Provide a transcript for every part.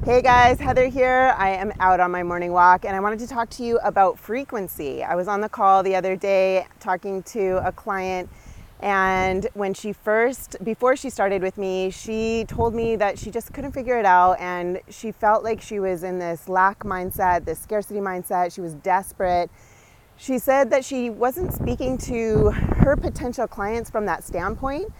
Hey guys, Heather here. I am out on my morning walk and I wanted to talk to you about frequency. I was on the call the other day talking to a client, and before she started with me, she told me that she just couldn't figure it out and she felt like she was in this lack mindset, this scarcity mindset. She was desperate. She said that she wasn't speaking to her potential clients from that standpoint,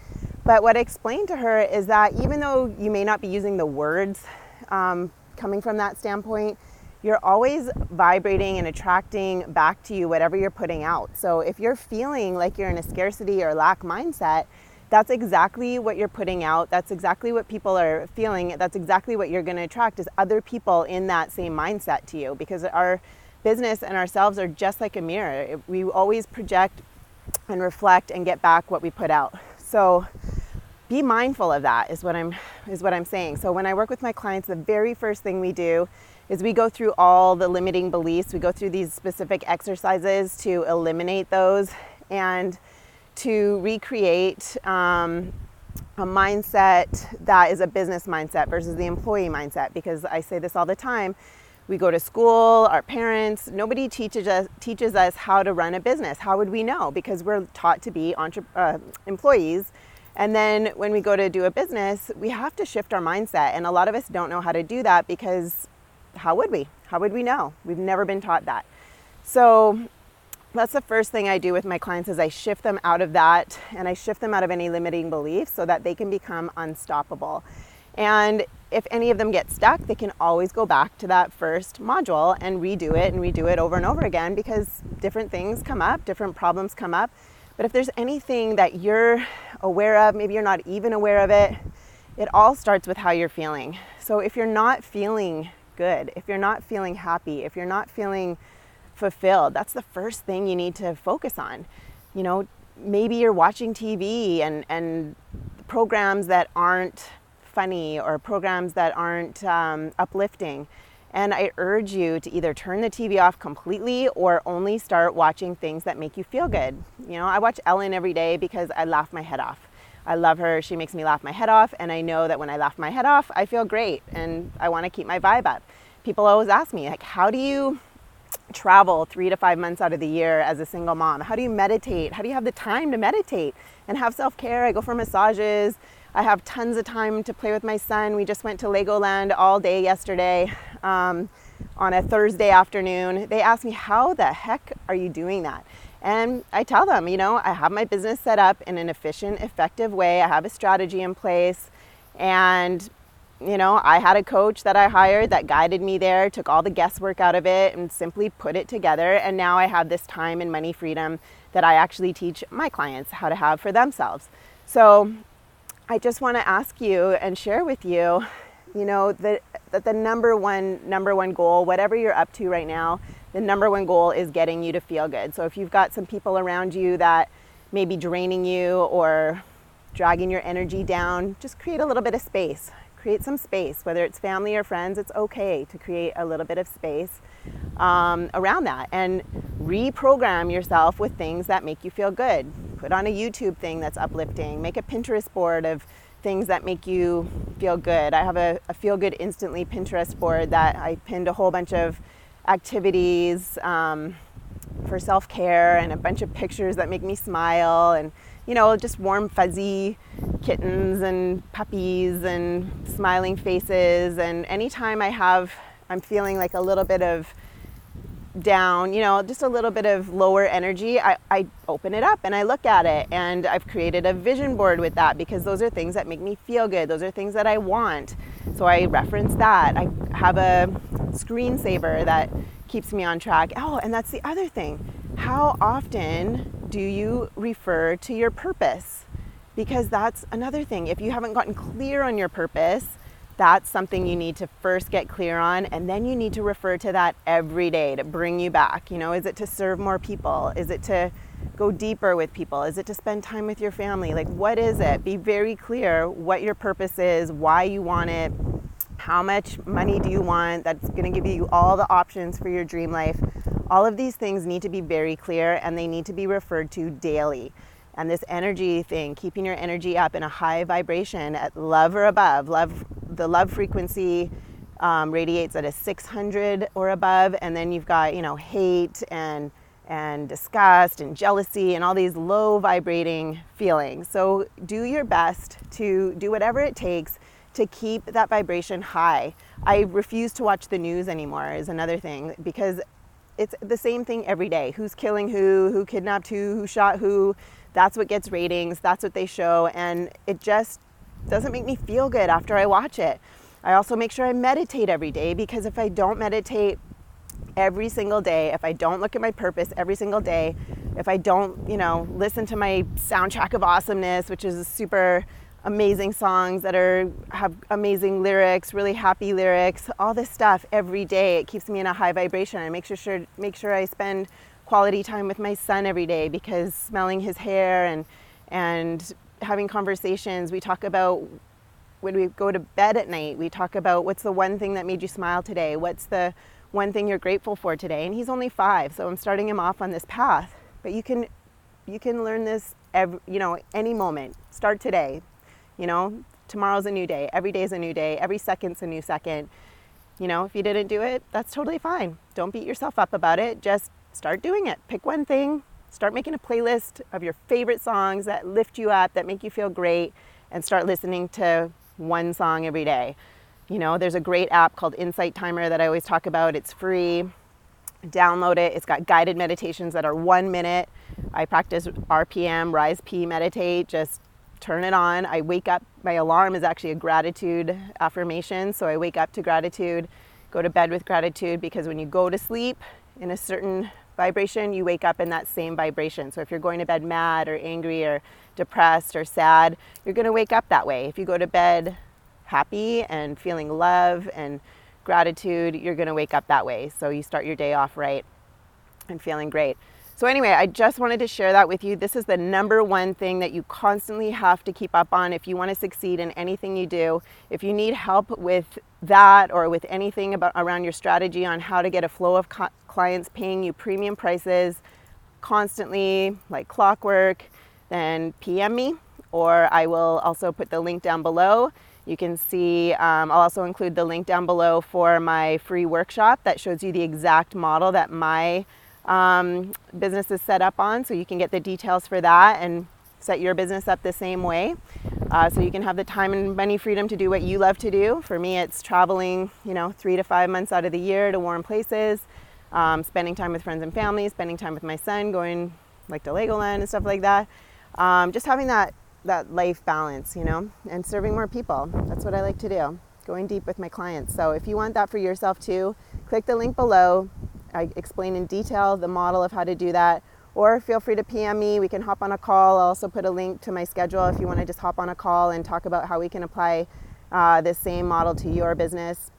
but what I explained to her is that even though you may not be using the words coming from that standpoint, you're always vibrating and attracting back to you whatever you're putting out. So if you're feeling like you're in a scarcity or lack mindset, that's exactly what you're putting out. That's exactly what people are feeling. That's exactly what you're going to attract, is other people in that same mindset to you, because our business and ourselves are just like a mirror. We always project and reflect and get back what we put out. So be mindful of that is what I'm saying. So when I work with my clients, the very first thing we do is we go through all the limiting beliefs. We go through these specific exercises to eliminate those and to recreate a mindset that is a business mindset versus the employee mindset. Because I say this all the time, we go to school, our parents, nobody teaches us how to run a business. How would we know? Because we're taught to be employees. And then when we go to do a business, we have to shift our mindset. And a lot of us don't know how to do that because how would we? How would we know? We've never been taught that. So that's the first thing I do with my clients, is I shift them out of that, and I shift them out of any limiting beliefs so that they can become unstoppable. And if any of them get stuck, they can always go back to that first module and redo it over and over again, because different things come up, different problems come up. But if there's anything that you're aware of, maybe you're not even aware of it, it all starts with how you're feeling. So if you're not feeling good, if you're not feeling happy, if you're not feeling fulfilled, that's the first thing you need to focus on. You know, maybe you're watching TV and programs that aren't funny or programs that aren't uplifting. And I urge you to either turn the TV off completely or only start watching things that make you feel good. You know, I watch Ellen every day because I laugh my head off. I love her. She makes me laugh my head off. And I know that when I laugh my head off, I feel great. And I want to keep my vibe up. People always ask me, like, how do you travel 3 to 5 months out of the year as a single mom? How do you meditate? How do you have the time to meditate and have self-care? I go for massages. I have tons of time to play with my son. We just went to Legoland all day yesterday on a Thursday afternoon. They asked me, how the heck are you doing that? And I tell them, you know, I have my business set up in an efficient, effective way. I have a strategy in place. And, you know, I had a coach that I hired that guided me there, took all the guesswork out of it and simply put it together. And now I have this time and money freedom that I actually teach my clients how to have for themselves. So I just want to ask you and share with you, you know, that the number one goal, whatever you're up to right now, the number one goal is getting you to feel good. So if you've got some people around you that may be draining you or dragging your energy down, just create a little bit of space. Create some space, whether it's family or friends. It's okay to create a little bit of space around that, and reprogram yourself with things that make you feel good. Put on a YouTube thing that's uplifting. Make a Pinterest board of things that make you feel good. I have a Feel Good Instantly Pinterest board that I pinned a whole bunch of activities for self-care and a bunch of pictures that make me smile, and, you know, just warm fuzzy kittens and puppies and smiling faces. And anytime I'm feeling like a little bit of down, you know, just a little bit of lower energy, I open it up and I look at it, and I've created a vision board with that, because those are things that make me feel good. Those are things that I want. So I reference that. I have a screensaver that keeps me on track. Oh, and that's the other thing. How often do you refer to your purpose? Because that's another thing. If you haven't gotten clear on your purpose, that's something you need to first get clear on, and then you need to refer to that every day to bring you back. You know, is it to serve more people? Is it to go deeper with people? Is it to spend time with your family? Like, what is it? Be very clear what your purpose is, why you want it, how much money do you want that's going to give you all the options for your dream life. All of these things need to be very clear, and they need to be referred to daily. And this energy thing, keeping your energy up in a high vibration at love or above, the love frequency, radiates at a 600 or above, and then you've got, hate and disgust and jealousy and all these low vibrating feelings. So do your best to do whatever it takes to keep that vibration high. I refuse to watch the news anymore is another thing, because it's the same thing every day. Who's killing who kidnapped who shot who. That's what gets ratings. That's what they show. And it just doesn't make me feel good after I watch it. I also make sure I meditate every day, because if I don't meditate every single day, if I don't look at my purpose every single day, if I don't, listen to my soundtrack of awesomeness, which is super amazing songs that have amazing lyrics, really happy lyrics, all this stuff every day, it keeps me in a high vibration. I make sure I spend quality time with my son every day, because smelling his hair and having conversations, we talk about when we go to bed at night, we talk about what's the one thing that made you smile today, what's the one thing you're grateful for today. And he's only 5, so I'm starting him off on this path. But you can learn this any moment. Start today. Tomorrow's a new day. Every day's a new day. Every second's a new second. If you didn't do it, that's totally fine. Don't beat yourself up about it. Just start doing it. Pick one thing. Start making a playlist of your favorite songs that lift you up, that make you feel great, and start listening to one song every day. There's a great app called Insight Timer that I always talk about. It's free. Download it. It's got guided meditations that are 1 minute. I practice RPM, Rise P, meditate. Just turn it on. I wake up. My alarm is actually a gratitude affirmation. So I wake up to gratitude, go to bed with gratitude, because when you go to sleep in a certain vibration, you wake up in that same vibration. So if you're going to bed mad or angry or depressed or sad, you're going to wake up that way. If you go to bed happy and feeling love and gratitude, you're going to wake up that way. So you start your day off right and feeling great. So anyway, I just wanted to share that with you. This is the number one thing that you constantly have to keep up on if you want to succeed in anything you do. If you need help with that, or with anything around your strategy on how to get a flow of clients paying you premium prices constantly, like clockwork, then PM me, or I will also put the link down below. You can see, I'll also include the link down below for my free workshop that shows you the exact model that my business is set up on, so you can get the details for that and set your business up the same way. So you can have the time and money freedom to do what you love to do. For me, it's traveling, 3 to 5 months out of the year to warm places, spending time with friends and family, spending time with my son, going like to Legoland and stuff like that. Just having that life balance, and serving more people. That's what I like to do, going deep with my clients. So if you want that for yourself too, click the link below. I explain in detail the model of how to do that, or feel free to PM me. We can hop on a call. I'll also put a link to my schedule if you want to just hop on a call and talk about how we can apply this same model to your business.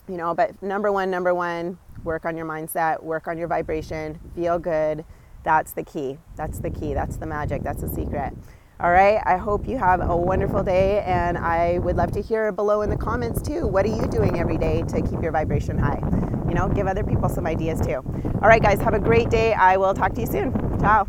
But number one, work on your mindset, work on your vibration, feel good. That's the key. That's the key. That's the magic. That's the secret. All right. I hope you have a wonderful day, and I would love to hear below in the comments too. What are you doing every day to keep your vibration high? Give other people some ideas too. All right, guys, have a great day. I will talk to you soon. Ciao.